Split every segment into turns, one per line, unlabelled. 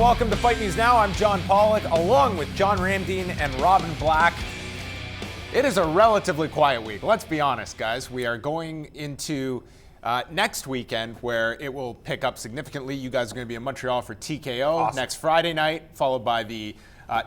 welcome to Fight News Now. I'm John Pollock, along with John Ramdeen and Robin Black. It is a relatively quiet week. Let's be honest, guys. We are going into next weekend where it will pick up significantly. You guys are going to be in Montreal for TKO next Friday night, followed by the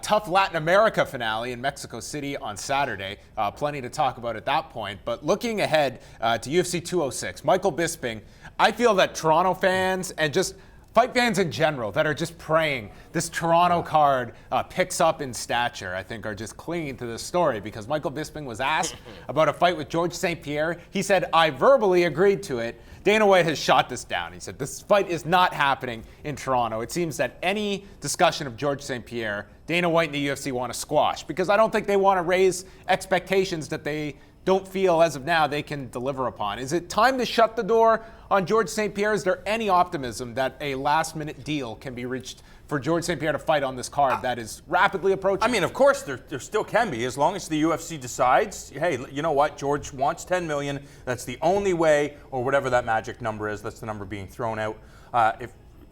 tough Latin America finale in Mexico City on Saturday. Plenty to talk about at that point. But looking ahead to UFC 206, Michael Bisping, I feel that Toronto fans and just fight fans in general that are just praying this Toronto card picks up in stature, I think, are just clinging to this story because Michael Bisping was asked about a fight with George St. Pierre. He said, I verbally agreed to it. Dana White has shot this down. He said, this fight is not happening in Toronto. It seems that any discussion of George St. Pierre, Dana White and the UFC want to squash because I don't think they want to raise expectations that they don't feel as of now they can deliver upon. Is it time to shut the door on George St. Pierre? Is there any optimism that a last-minute deal can be reached for George St. Pierre to fight on this card that is rapidly approaching?
I mean, of course, there still can be, as long as the UFC decides, hey, you know what, George wants $10 million. That's the only way, or whatever that magic number is. That's the number being thrown out.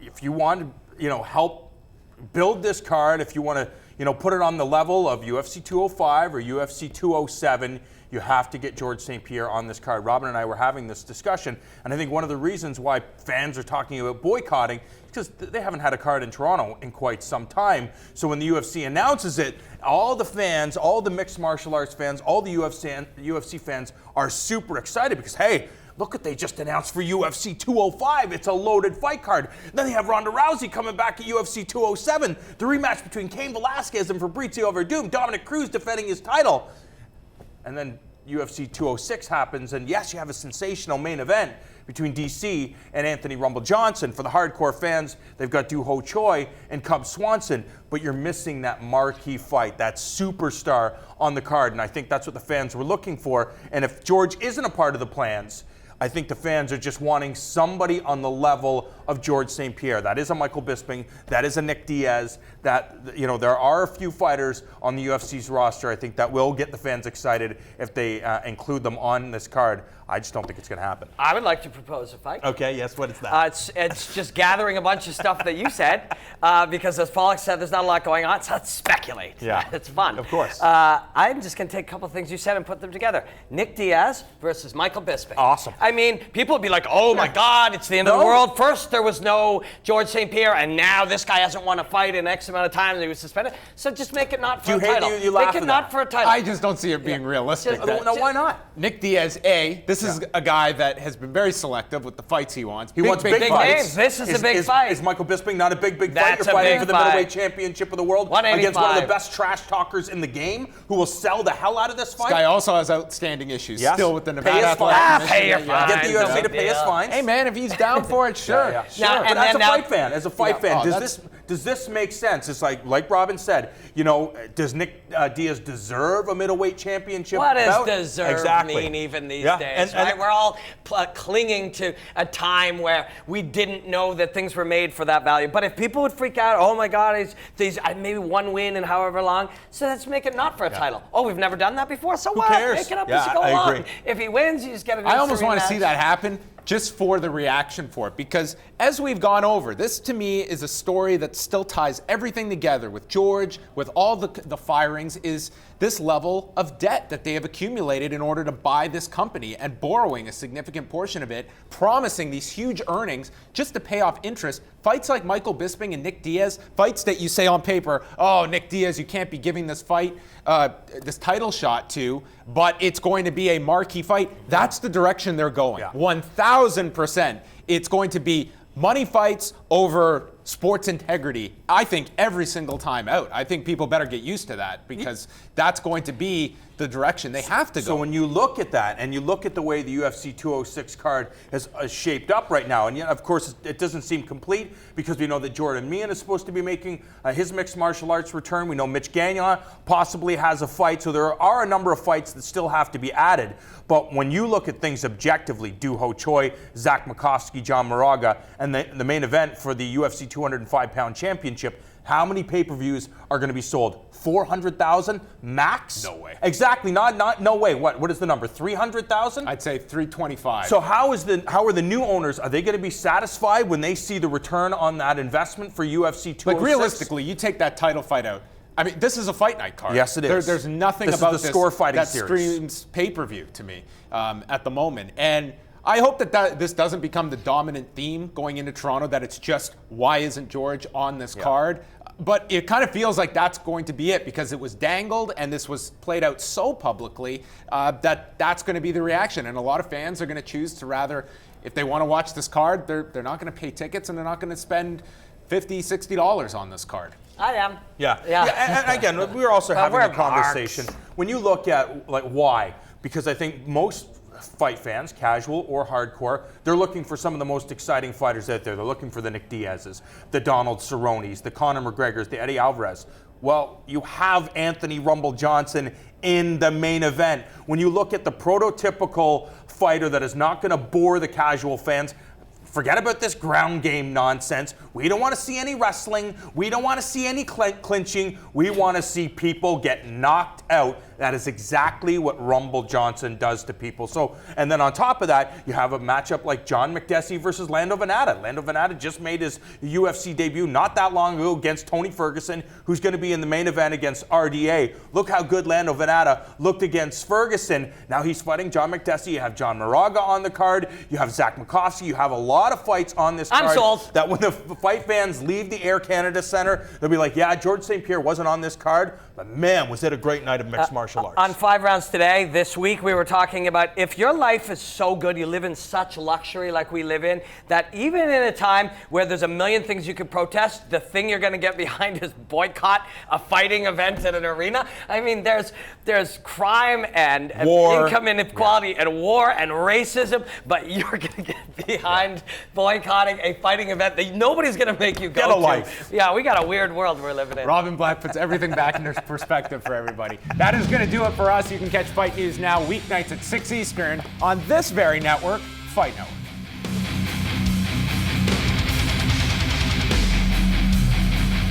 If you want to, help build this card, if you want to, put it on the level of UFC 205 or UFC 207. You have to get George St. Pierre on this card. Robin and I were having this discussion, and I think one of the reasons why fans are talking about boycotting is because they haven't had a card in Toronto in quite some time. So when the UFC announces it, all the fans, all the mixed martial arts fans, all the UFC fans are super excited because, hey, look what they just announced for UFC 205. It's a loaded fight card. Then they have Ronda Rousey coming back at UFC 207. The rematch between Cain Velasquez and Fabrizio Verdum. Dominic Cruz defending his title. And then UFC 206 happens, and yes, you have a sensational main event between DC and Anthony Rumble Johnson. For the hardcore fans, they've got Doo Ho Choi and Cub Swanson, but you're missing that marquee fight, that superstar on the card, and I think that's what the fans were looking for. And if George isn't a part of the plans, I think the fans are just wanting somebody on the level of George St. Pierre. That is a Michael Bisping. That is a Nick Diaz. There are a few fighters on the UFC's roster, I think, that will get the fans excited if they include them on this card. I just don't think it's going to happen.
I would like to propose a fight.
Okay, yes, what is that?
It's just gathering a bunch of stuff that you said, because as Pollock said, there's not a lot going on, so let's speculate.
Yeah.
It's fun.
Of course.
I'm just going to take a couple of things you said and put them together. Nick Diaz versus Michael Bisping.
Awesome.
I mean, people would be like, oh my God, it's the end of the world. First, there was no George St. Pierre, and now this guy hasn't won a fight in X amount of time, and he was suspended. So just make it not for a title.
You laugh
make it
at
not
that.
for a title.
I just don't see it being realistic.
No, why not?
Nick Diaz, this is a guy that has been very selective with the fights he wants.
He wants big fights.
Names. This is a big fight.
Is Michael Bisping not a big fight?
That's
You're fighting for the
fight.
middleweight championship of the world against one of the best trash talkers in the game who will sell the hell out of this fight.
This guy also has outstanding issues still with the Nevada Athletic
Pay your
Commission.
fines.
Get the UFC to pay his fines.
Hey man, if he's down for it, sure.
Sure.
Now,
But as a fight fan, does this make sense? It's like Robin said, does Nick Diaz deserve a middleweight championship?
What does
bout?
deserve mean even these days, right? We're all clinging to a time where we didn't know that things were made for that value. But if people would freak out, oh my God, he's maybe one win in however long, so let's make it not for a title. Oh, we've never done that before, so what?
Cares?
Make it up as you go along.
Agree.
If he wins, you just get a
I almost want to
rematch.
see that happen just for the reaction for it, because as we've gone over, this to me is a story that still ties everything together with George, with all the firings, is this level of debt that they have accumulated in order to buy this company and borrowing a significant portion of it, promising these huge earnings just to pay off interest. Fights like Michael Bisping and Nick Diaz, fights that you say on paper, oh, Nick Diaz, you can't be giving this fight, this title shot to, but it's going to be a marquee fight. That's the direction they're going. 1,000%. It's going to be money fights over sports integrity, I think, every single time out. I think people better get used to that because that's going to be the direction they have to go.
So when you look at that and you look at the way the UFC 206 card is shaped up right now, and yet, of course, it doesn't seem complete because we know that Jordan Meehan is supposed to be making his mixed martial arts return. We know Mitch Gagnon possibly has a fight. So there are a number of fights that still have to be added. But when you look at things objectively, Doo Ho Choi, Zach Makovsky, John Moraga, and the main event for the UFC 205-pound championship, how many pay-per-views are going to be sold? 400,000 max?
No way.
Exactly. Not no way. What is the number? 300,000?
I'd say 325.
So how are the new owners? Are they going to be satisfied when they see the return on that investment for UFC 206?
Like realistically, you take that title fight out. I mean, this is a fight night card.
Yes, it is.
There's nothing
this
about
is the
this
Score Fighting
that
series.
screams pay-per-view to me at the moment. And I hope that this doesn't become the dominant theme going into Toronto, that it's just why isn't George on this card? But it kind of feels like that's going to be it, because it was dangled and this was played out so publicly that's going to be the reaction. And a lot of fans are going to choose to rather, if they want to watch this card, they're not going to pay tickets and they're not going to spend $50, $60 on this card.
I am.
Yeah. And again, we're also having a conversation. When you look at like why, because I think most fight fans, casual or hardcore, they're looking for some of the most exciting fighters out there. They're looking for the Nick Diaz's, the Donald Cerrones, the Conor McGregors, the Eddie Alvarez. Well, you have Anthony Rumble Johnson in the main event. When you look at the prototypical fighter that is not going to bore the casual fans, forget about this ground game nonsense. We don't want to see any wrestling. We don't want to see any clinching. We want to see people get knocked out. That is exactly what Rumble Johnson does to people. So, and then on top of that, you have a matchup like John Makdessi versus Lando Venata. Lando Venata just made his UFC debut not that long ago against Tony Ferguson, who's going to be in the main event against RDA. Look how good Lando Venata looked against Ferguson. Now he's fighting John Makdessi. You have John Moraga on the card. You have Zach Makovsky. You have a lot of fights on this card.
I'm sold.
That when the fight fans leave the Air Canada Center, they'll be like, yeah, George St. Pierre wasn't on this card, but man, was it a great night of mixed martial arts.
On 5 Rounds Today, this week, we were talking about if your life is so good, you live in such luxury like we live in, that even in a time where there's a million things you could protest, the thing you're going to get behind is boycott a fighting event at an arena. I mean, there's crime and
war,
income inequality and war and racism, but you're going to get behind boycotting a fighting event that nobody's going to make you go
Get a
to.
life.
Yeah, we got a weird world we're living in.
Robin Black puts everything back into perspective for everybody. That is going to do it for us. You can catch Fight News Now weeknights at 6 Eastern on this very network, Fight Network.